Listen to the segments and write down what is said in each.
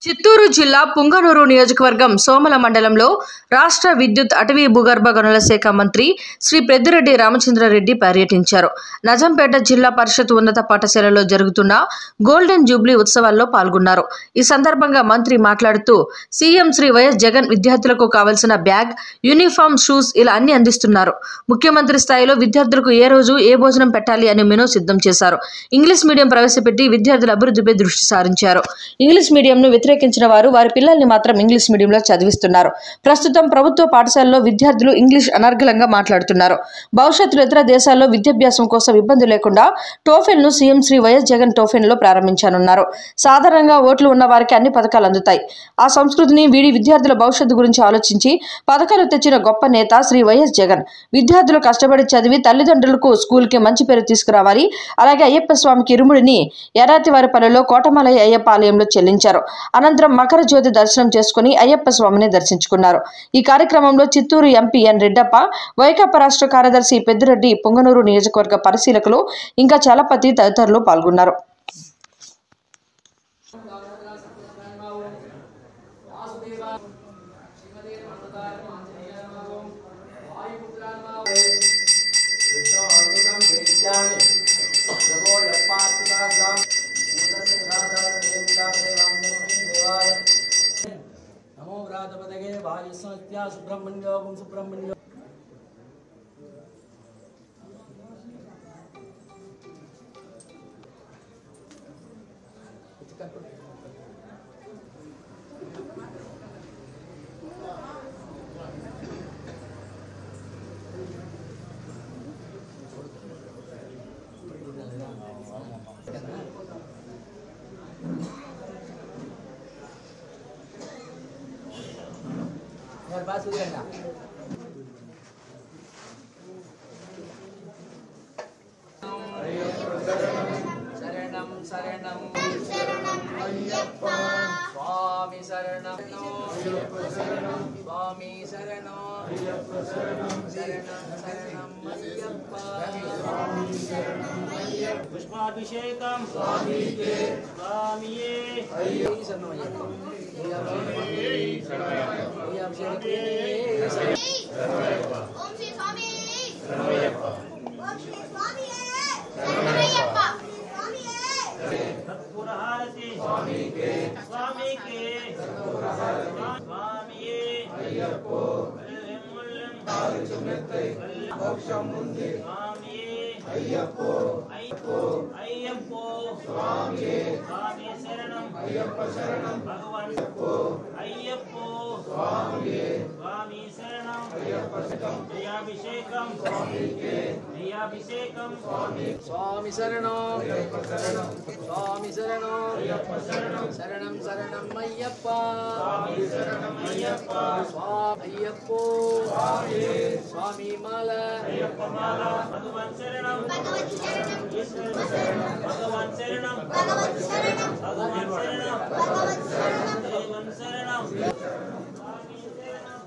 చిత్తూరు జిల్లా పుంగనూరు నియోజకవర్గం సోమల మండలంలో రాష్ట్ర విద్యుత్ అటవీ భూగర్భ గనుల శాఖ మంత్రి శ్రీ పెద్దిరెడ్డి రామచంద్రారెడ్డి పర్యటించారు. నజంపేట జిల్లా పరిషత్ ఉన్నత పాఠశాలలో జరుగుతున్న గోల్డెన్ జూబ్లీ ఉత్సవాల్లో పాల్గొన్నారు. ఈ సందర్భంగా మంత్రి మాట్లాడుతూ సీఎం శ్రీ వైఎస్ జగన్ విద్యార్థులకు కావాల్సిన బ్యాగ్, యూనిఫామ్, షూస్ ఇలా అన్ని అందిస్తున్నారు. ముఖ్యమంత్రి స్థాయిలో విద్యార్థులకు ఏ రోజు ఏ భోజనం పెట్టాలి అనే మెనూ సిద్ధం చేశారు. ఇంగ్లీష్ మీడియం ప్రవేశపెట్టి విద్యార్థుల అభివృద్ధిపై దృష్టి సారించారు. ఇంగ్లీష్ మీడియంను వ్యతిరేకించిన వారు వారి పిల్లల్ని మాత్రం ఇంగ్లీష్ మీడియంలో చదివిస్తున్నారు. ప్రస్తుతం ప్రభుత్వ పాఠశాలలో విద్యార్థులు ఇంగ్లీష్ అనర్గళంగా మాట్లాడుతున్నారు. భవిష్యత్తులో ఇతర దేశాల్లో విద్యాభ్యాసం కోసం ఇబ్బంది లేకుండా టోఫెల్ను సీఎం శ్రీ వైఎస్ జగన్ టోఫెల్లో ప్రారంభించనున్నారు. సాధారణంగా ఓట్లు ఉన్న వారికి అన్ని పథకాలు అందుతాయి. ఆ సంస్కృతిని వీడి విద్యార్థుల భవిష్యత్తు గురించి ఆలోచించి పథకాలు తెచ్చిన గొప్ప నేత శ్రీ వైఎస్ జగన్. విద్యార్థులు కష్టపడి చదివి తల్లిదండ్రులకు స్కూల్కి మంచి పేరు తీసుకురావాలి. అలాగే అయ్యప్ప స్వామికి ఇరుముడిని ఎరాతివారిపల్లిలో కోటమలై అయ్యప్ప ఆలయంలో చెల్లించారు. అనంతరం మకర జ్యోతి దర్శనం చేసుకుని అయ్యప్ప స్వామిని దర్శించుకున్నారు. ఈ కార్యక్రమంలో చిత్తూరు ఎంపీ ఎన్ రెడ్డప్ప, వైకాపా రాష్ట్ర కార్యదర్శి పెద్దిరెడ్డి, పుంగనూరు నియోజకవర్గ పరిశీలకులు ఇంకా చలపతి తదితరులు పాల్గొన్నారు. नमो व्रातपदगे वायुसंस्त्या सुब्रह्मण्यो ओम सुब्रह्मण्यो यार बात सुन करना शरणं शरणं अय्यप्पा स्वामी शरणं स्वामी शरणं अय्यप्पा शरणं शरणं अय्यप्पा स्वामी शरणं अय्यप्पा पुष्पाभिषेकं स्वामी के स्वामीये अय्यप्पा शरणं अय्यप्पा అయ్యప్పో అయ్యప్పో స్వామి స్వామి శరణం అయ్యప్ప శరణం భగవాన్ అయ్యప్పో స్వామి స్వామి శరణం అయ్యప్ప శరణం దయాభిషేకం స్వామికే దయాభిషేకం స్వామి స్వామి శరణం అయ్యప్ప శరణం స్వామి శరణం అయ్యప్ప శరణం శరణం శరణం అయ్యప్ప స్వామి శరణం అయ్యప్ప స్వామి అయ్యప్పో స్వామి స్వామి మాల అయ్యప్ప మాల భగవాన్ శరణం భగవాన్ శరణం భగవాన్ శరణం భగవాన్ శరణం భగవాన్ శరణం భగవాన్ శరణం భగవాన్ శరణం స్వామి శరణం స్వామి శరణం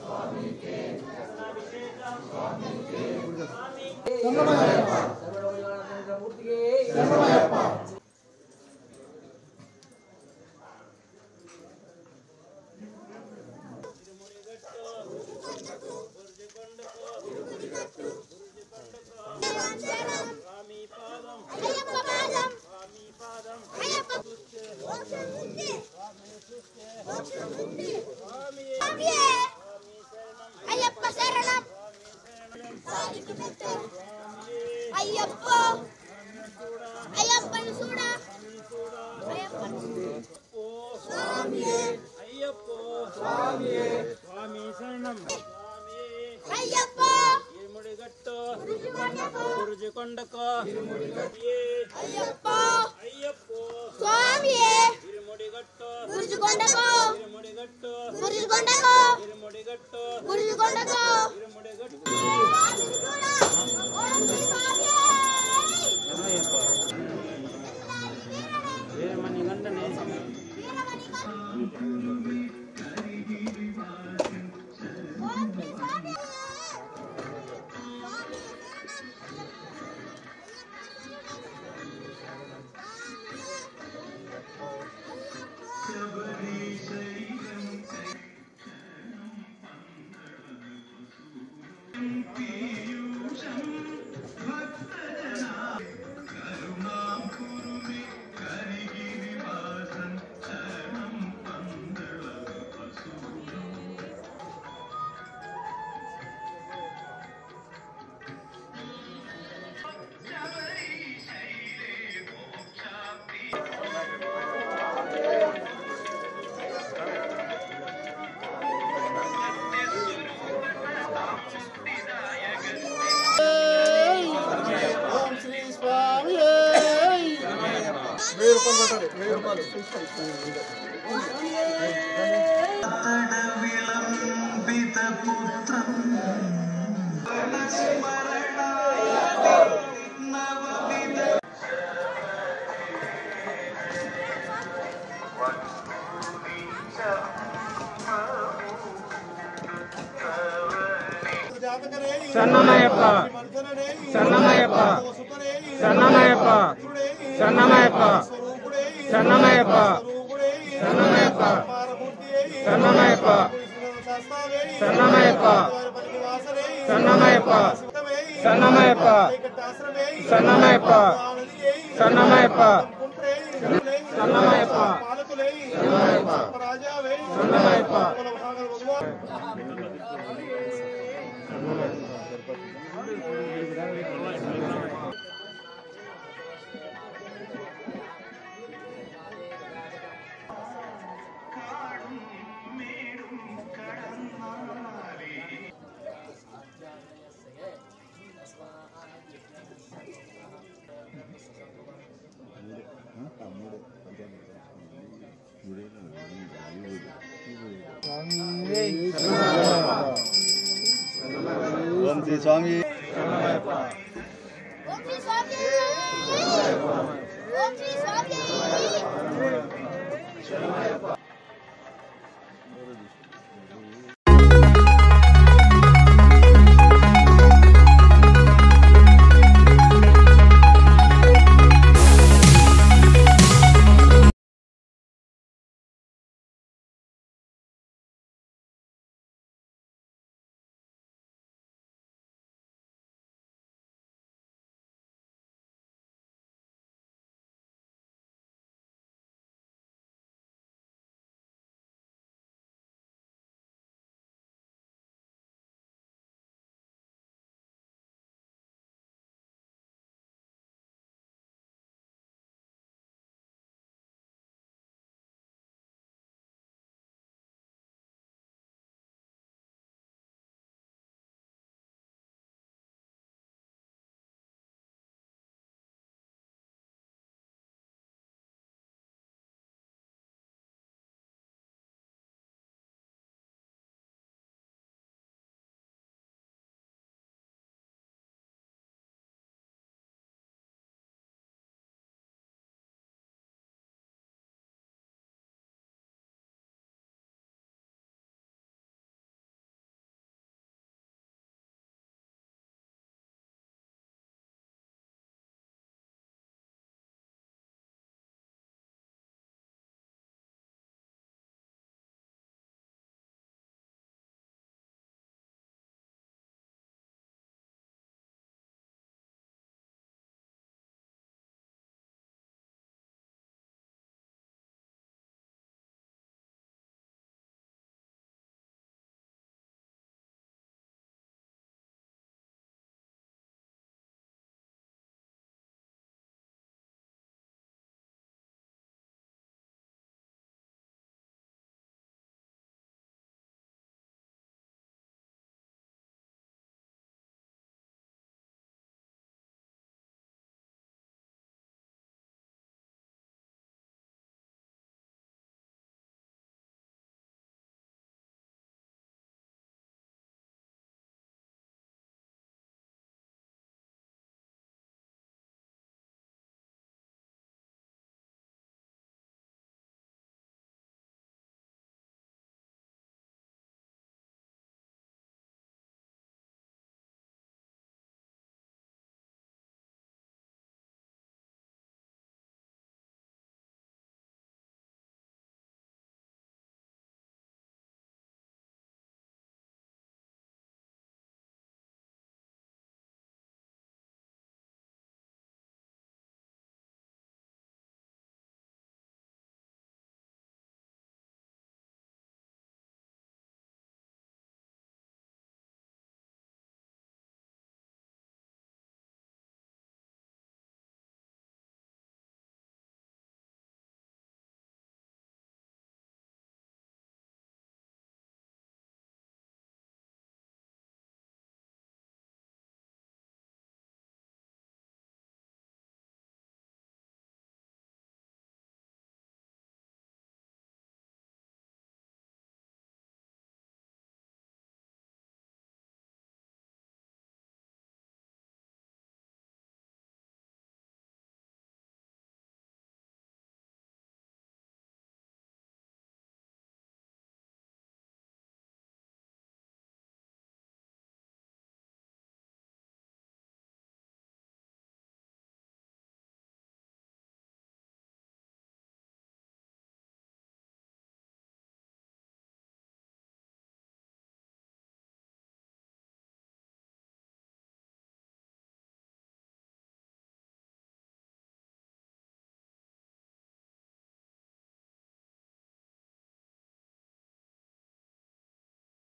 స్వామికే అభిషేకం స్వామికే శరణమయ్యప్ప సర్వలోకనాథమూర్తికే శరణమయ్యప్ప అయ్యప్ప శరణం అయ్యప్ప అయ్యప్పను చూడా అయ్యప్పను స్వామి అయ్యప్పో స్వామి స్వామి శరణం స్వామి అయ్యప్ప ఇరుముడిగట్టు గురుజుకొండకు అయ్యప్ప అయ్యప్పో స్వామి ఇరుముడిగట్టు గురుజుకొండకు ఇరుముడిగట్టు గురుజుకొండకు ఇరుముడిగట్టు గురుజుకొండకు ఇరుముడిగట్టు వీరమణి గంటనే సన్నమయ్యప్ప సన్నమయ్యప్ప సన్నమయ్యప్ప సన్నమయ్యప్ప సన్నమయ్యప్ప సన్నమయ్యప్ప సన్నమయ్యప్ప సన్నమయ్యప్ప సన్నమయ్యప్ప సన్నమయ్యప్ప సన్నమయ్యప్ప సన్నమయ్యప్ప సన్నమయ్యప్ప సన్నమయ్యప్ప ఓం శ్రీ స్వామి ఓం శ్రీ స్వామి ఓం శ్రీ స్వామి